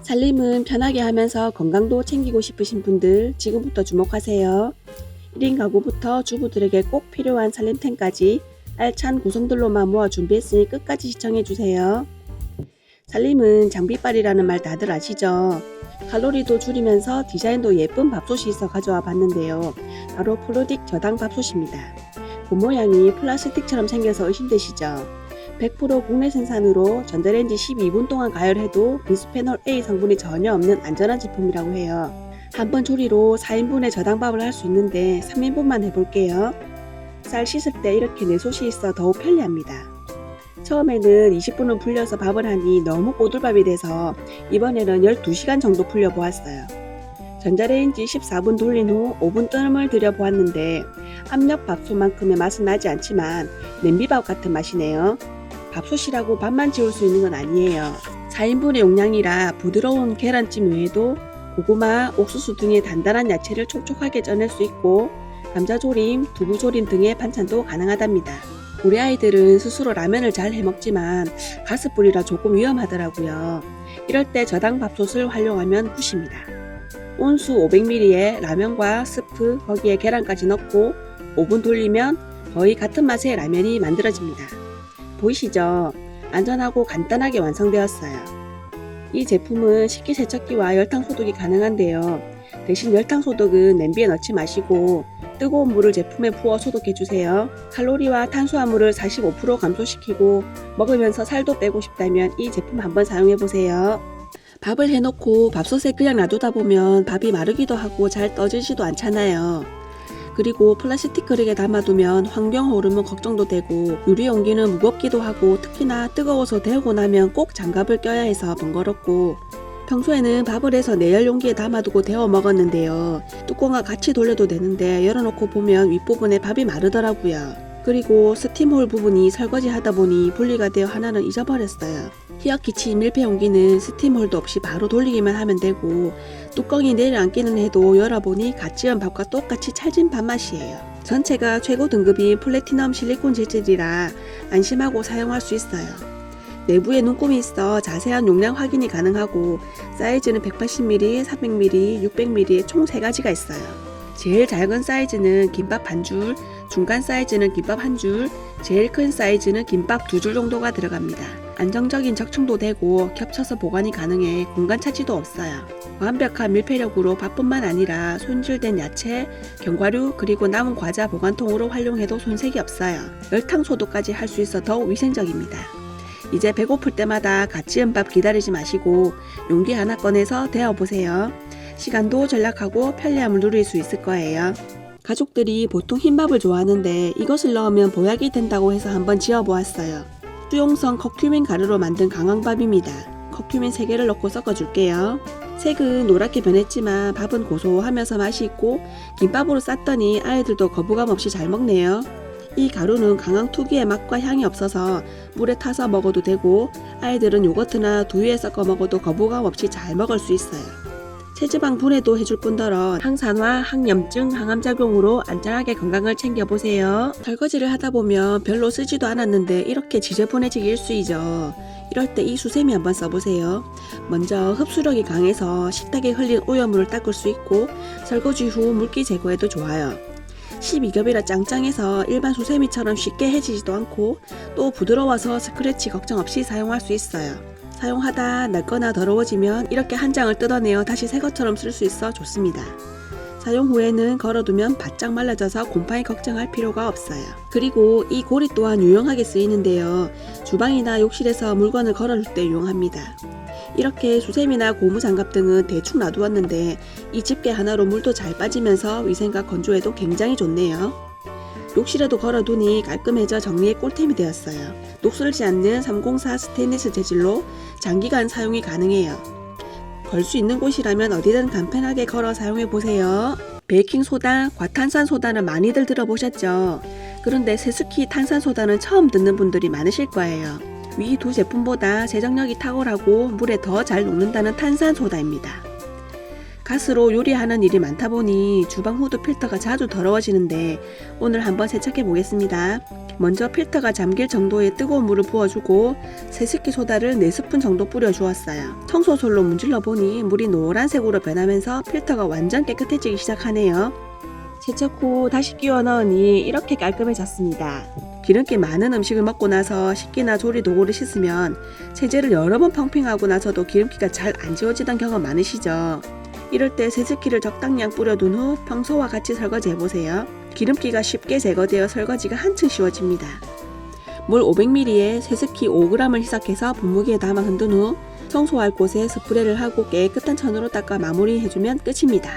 살림은 편하게 하면서 건강도 챙기고 싶으신 분들 지금부터 주목하세요. 1인 가구부터 주부들에게 꼭 필요한 살림템까지 알찬 구성들로만 모아 준비했으니 끝까지 시청해주세요. 살림은 장비빨이라는 말 다들 아시죠? 칼로리도 줄이면서 디자인도 예쁜 밥솥이 있어 가져와 봤는데요. 바로 플루딕 저당 밥솥입니다. 본 모양이 플라스틱처럼 생겨서 의심되시죠? 100% 국내 생산으로 전자레인지 12분 동안 가열해도 비스페놀 A 성분이 전혀 없는 안전한 제품이라고 해요. 한 번 조리로 4인분의 저당밥을 할 수 있는데 3인분만 해볼게요. 쌀 씻을 때 이렇게 내솥이 있어 더욱 편리합니다. 처음에는 20분은 불려서 밥을 하니 너무 꼬들밥이 돼서 이번에는 12시간 정도 불려 보았어요. 전자레인지 14분 돌린 후 5분 뜸을 들여 보았는데 압력 밥솥만큼의 맛은 나지 않지만 냄비밥 같은 맛이네요. 밥솥이라고 밥만 지울 수 있는 건 아니에요. 4인분의 용량이라 부드러운 계란찜 외에도 고구마, 옥수수 등의 단단한 야채를 촉촉하게 쪄낼 수 있고 감자조림, 두부조림 등의 반찬도 가능하답니다. 우리 아이들은 스스로 라면을 잘 해먹지만 가스불이라 조금 위험하더라고요. 이럴 때 저당 밥솥을 활용하면 굿입니다. 온수 500ml에 라면과 스프, 거기에 계란까지 넣고 5분 돌리면 거의 같은 맛의 라면이 만들어집니다. 보이시죠? 안전하고 간단하게 완성되었어요. 이 제품은 식기세척기와 열탕소독이 가능한데요. 대신 열탕소독은 냄비에 넣지 마시고 뜨거운 물을 제품에 부어 소독해주세요. 칼로리와 탄수화물을 45% 감소시키고 먹으면서 살도 빼고 싶다면 이 제품 한번 사용해보세요. 밥을 해놓고 밥솥에 그냥 놔두다 보면 밥이 마르기도 하고 잘 떠지지도 않잖아요. 그리고 플라스틱 그릇에 담아두면 환경 호르몬 걱정도 되고 유리 용기는 무겁기도 하고 특히나 뜨거워서 데우고 나면 꼭 장갑을 껴야 해서 번거롭고 평소에는 밥을 해서 내열 용기에 담아두고 데워 먹었는데요. 뚜껑과 같이 돌려도 되는데 열어놓고 보면 윗부분에 밥이 마르더라고요. 그리고 스팀홀 부분이 설거지 하다 보니 분리가 되어 하나는 잊어버렸어요. 히어키치 밀폐 용기는 스팀홀도 없이 바로 돌리기만 하면 되고 뚜껑이 내려앉기는 해도 열어보니 갓 지은 밥과 똑같이 찰진 밥맛이에요. 전체가 최고 등급인 플래티넘 실리콘 재질이라 안심하고 사용할 수 있어요. 내부에 눈금이 있어 자세한 용량 확인이 가능하고 사이즈는 180ml, 300ml, 600ml의 총 3가지가 있어요. 제일 작은 사이즈는 김밥 한 줄, 중간 사이즈는 김밥 한 줄, 제일 큰 사이즈는 김밥 2줄 정도가 들어갑니다. 안정적인 적층도 되고 겹쳐서 보관이 가능해 공간 차지도 없어요. 완벽한 밀폐력으로 밥뿐만 아니라 손질된 야채, 견과류 그리고 남은 과자 보관통으로 활용해도 손색이 없어요. 열탕소독까지 할 수 있어 더욱 위생적입니다. 이제 배고플 때마다 갓 지은 밥 기다리지 마시고 용기 하나 꺼내서 데워보세요. 시간도 절약하고 편리함을 누릴 수 있을 거예요. 가족들이 보통 흰밥을 좋아하는데 이것을 넣으면 보약이 된다고 해서 한번 지어보았어요. 수용성 커큐민 가루로 만든 강황밥입니다. 커큐민 3개를 넣고 섞어줄게요. 색은 노랗게 변했지만 밥은 고소하면서 맛이 있고 김밥으로 쌌더니 아이들도 거부감 없이 잘 먹네요. 이 가루는 강황 특유의 맛과 향이 없어서 물에 타서 먹어도 되고 아이들은 요거트나 두유에 섞어 먹어도 거부감 없이 잘 먹을 수 있어요. 체지방 분해도 해줄 뿐더러 항산화, 항염증, 항암작용으로 안전하게 건강을 챙겨보세요. 설거지를 하다 보면 별로 쓰지도 않았는데 이렇게 지저분해지기 일쑤이죠. 이럴 때 이 수세미 한번 써보세요. 먼저 흡수력이 강해서 식탁에 흘린 오염물을 닦을 수 있고 설거지 후 물기 제거에도 좋아요. 12겹이라 짱짱해서 일반 수세미처럼 쉽게 해지지도 않고 또 부드러워서 스크래치 걱정 없이 사용할 수 있어요. 사용하다 낡거나 더러워지면 이렇게 한 장을 뜯어내어 다시 새 것처럼 쓸 수 있어 좋습니다. 사용 후에는 걸어두면 바짝 말라져서 곰팡이 걱정할 필요가 없어요. 그리고 이 고리 또한 유용하게 쓰이는데요. 주방이나 욕실에서 물건을 걸어줄 때 유용합니다. 이렇게 수세미나 고무장갑 등은 대충 놔두었는데 이 집게 하나로 물도 잘 빠지면서 위생과 건조에도 굉장히 좋네요. 욕실에도 걸어두니 깔끔해져 정리의 꿀템이 되었어요. 녹슬지 않는 304 스테인리스 재질로 장기간 사용이 가능해요. 걸 수 있는 곳이라면 어디든 간편하게 걸어 사용해보세요. 베이킹소다, 과탄산소다는 많이들 들어보셨죠? 그런데 세스키 탄산소다는 처음 듣는 분들이 많으실 거예요. 위 두 제품보다 세정력이 탁월하고 물에 더 잘 녹는다는 탄산소다입니다. 가스로 요리하는 일이 많다 보니 주방 후드 필터가 자주 더러워지는데 오늘 한번 세척해 보겠습니다. 먼저 필터가 잠길 정도의 뜨거운 물을 부어주고 세습기 소다를 4스푼 정도 뿌려주었어요. 청소솔로 문질러 보니 물이 노란색으로 변하면서 필터가 완전 깨끗해지기 시작하네요. 세척 후 다시 끼워 넣으니 이렇게 깔끔해졌습니다. 기름기 많은 음식을 먹고 나서 식기나 조리 도구를 씻으면 세제를 여러 번 펌핑하고 나서도 기름기가 잘 안 지워지던 경험 많으시죠? 이럴 때 세습기를 적당량 뿌려둔 후 평소와 같이 설거지 해보세요. 기름기가 쉽게 제거되어 설거지가 한층 쉬워집니다. 물 500ml에 세습기 5g을 희석해서 분무기에 담아 흔든 후 청소할 곳에 스프레이를 하고 깨끗한 천으로 닦아 마무리해주면 끝입니다.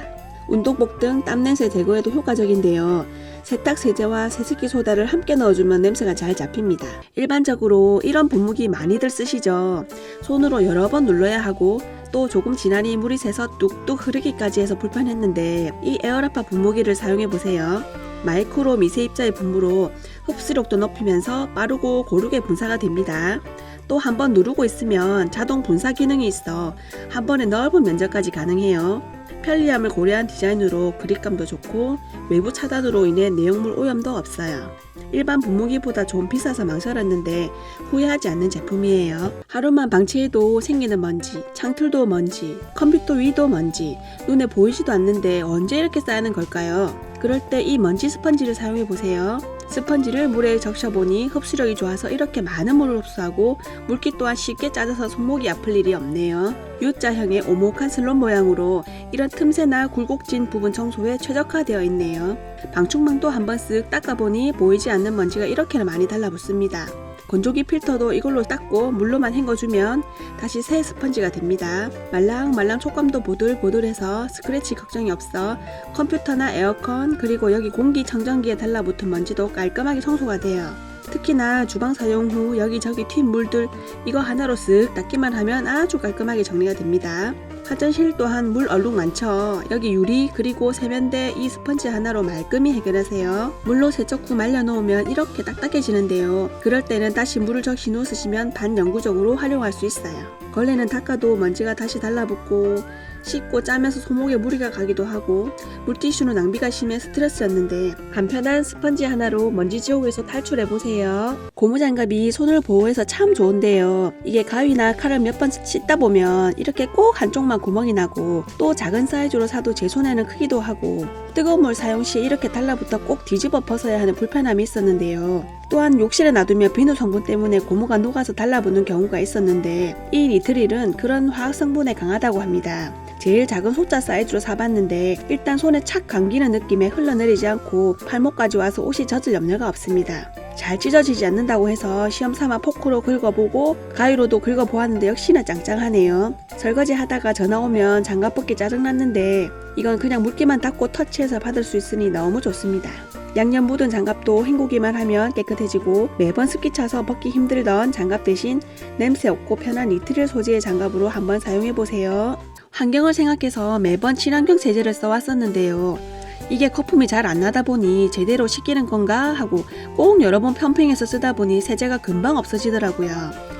운동복 등 땀냄새 제거에도 효과적인데요. 세탁 세제와 세습기 소다를 함께 넣어주면 냄새가 잘 잡힙니다. 일반적으로 이런 분무기 많이들 쓰시죠? 손으로 여러 번 눌러야 하고 또 조금 지나니 물이 새서 뚝뚝 흐르기까지 해서 불편했는데 이 에어라파 분무기를 사용해보세요. 마이크로 미세입자의 분무로 흡수력도 높이면서 빠르고 고르게 분사가 됩니다. 또 한 번 누르고 있으면 자동 분사 기능이 있어 한 번에 넓은 면적까지 가능해요. 편리함을 고려한 디자인으로 그립감도 좋고 외부 차단으로 인해 내용물 오염도 없어요. 일반 분무기보다 좀 비싸서 망설였는데 후회하지 않는 제품이에요. 하루만 방치해도 생기는 먼지, 창틀도 먼지, 컴퓨터 위도 먼지, 눈에 보이지도 않는데 언제 이렇게 쌓이는 걸까요? 그럴 때 이 먼지 스펀지를 사용해보세요. 스펀지를 물에 적셔보니 흡수력이 좋아서 이렇게 많은 물을 흡수하고 물기 또한 쉽게 짜져서 손목이 아플 일이 없네요. U자형의 오목한 슬롯 모양으로 이런 틈새나 굴곡진 부분 청소에 최적화되어 있네요. 방충망도 한번 쓱 닦아보니 보이지 않는 먼지가 이렇게나 많이 달라붙습니다. 건조기 필터도 이걸로 닦고 물로만 헹궈주면 다시 새 스펀지가 됩니다. 말랑말랑 촉감도 보들보들해서 스크래치 걱정이 없어 컴퓨터나 에어컨 그리고 여기 공기청정기에 달라붙은 먼지도 깔끔하게 청소가 돼요. 특히나 주방 사용 후 여기저기 튄 물들 이거 하나로 쓱 닦기만 하면 아주 깔끔하게 정리가 됩니다. 화장실 또한 물 얼룩 많죠. 여기 유리 그리고 세면대 이 스펀지 하나로 말끔히 해결하세요. 물로 세척 후 말려놓으면 이렇게 딱딱해지는데요. 그럴 때는 다시 물을 적신 후 쓰시면 반영구적으로 활용할 수 있어요. 걸레는 닦아도 먼지가 다시 달라붙고 씻고 짜면서 손목에 무리가 가기도 하고 물티슈는 낭비가 심해 스트레스였는데 간편한 스펀지 하나로 먼지 지옥에서 탈출해보세요. 고무장갑이 손을 보호해서 참 좋은데요. 이게 가위나 칼을 몇 번 씻다 보면 이렇게 꼭 한쪽만 구멍이 나고 또 작은 사이즈로 사도 제 손에는 크기도 하고 뜨거운 물 사용 시에 이렇게 달라붙어 꼭 뒤집어 벗어야 하는 불편함이 있었는데요. 또한 욕실에 놔두면 비누 성분 때문에 고무가 녹아서 달라붙는 경우가 있었는데 이 니트릴은 그런 화학 성분에 강하다고 합니다. 제일 작은 소자 사이즈로 사봤는데 일단 손에 착 감기는 느낌에 흘러내리지 않고 팔목까지 와서 옷이 젖을 염려가 없습니다. 잘 찢어지지 않는다고 해서 시험삼아 포크로 긁어보고 가위로도 긁어보았는데 역시나 짱짱하네요. 설거지 하다가 전화 오면 장갑 벗기 짜증났는데 이건 그냥 물기만 닦고 터치해서 받을 수 있으니 너무 좋습니다. 양념 묻은 장갑도 헹구기만 하면 깨끗해지고 매번 습기 차서 벗기 힘들던 장갑 대신 냄새 없고 편한 니트릴 소재의 장갑으로 한번 사용해보세요. 환경을 생각해서 매번 친환경 세제를 써왔었는데요. 이게 거품이 잘 안 나다 보니 제대로 씻기는 건가 하고 꼭 여러 번 펌핑해서 쓰다 보니 세제가 금방 없어지더라고요.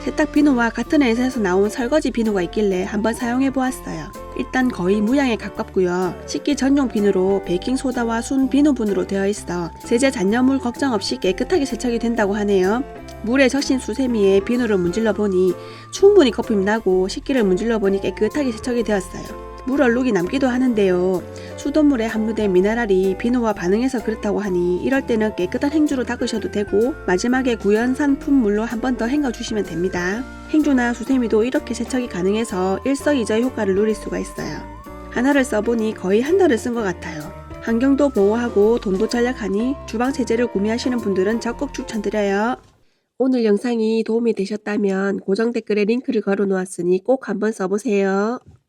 세탁 비누와 같은 회사에서 나온 설거지 비누가 있길래 한번 사용해 보았어요. 일단 거의 무향에 가깝고요. 씻기 전용 비누로 베이킹소다와 순 비누분으로 되어 있어 세제 잔여물 걱정 없이 깨끗하게 세척이 된다고 하네요. 물에 적신 수세미에 비누를 문질러 보니 충분히 거품이 나고 식기를 문질러 보니 깨끗하게 세척이 되었어요. 물 얼룩이 남기도 하는데요. 수돗물에 함유된 미네랄이 비누와 반응해서 그렇다고 하니 이럴 때는 깨끗한 행주로 닦으셔도 되고 마지막에 구연산 품물로 한 번 더 헹궈주시면 됩니다. 행주나 수세미도 이렇게 세척이 가능해서 일석이조의 효과를 누릴 수가 있어요. 하나를 써보니 거의 한 달을 쓴 것 같아요. 환경도 보호하고 돈도 절약하니 주방 세제를 구매하시는 분들은 적극 추천드려요. 오늘 영상이 도움이 되셨다면 고정 댓글에 링크를 걸어 놓았으니 꼭 한번 써보세요.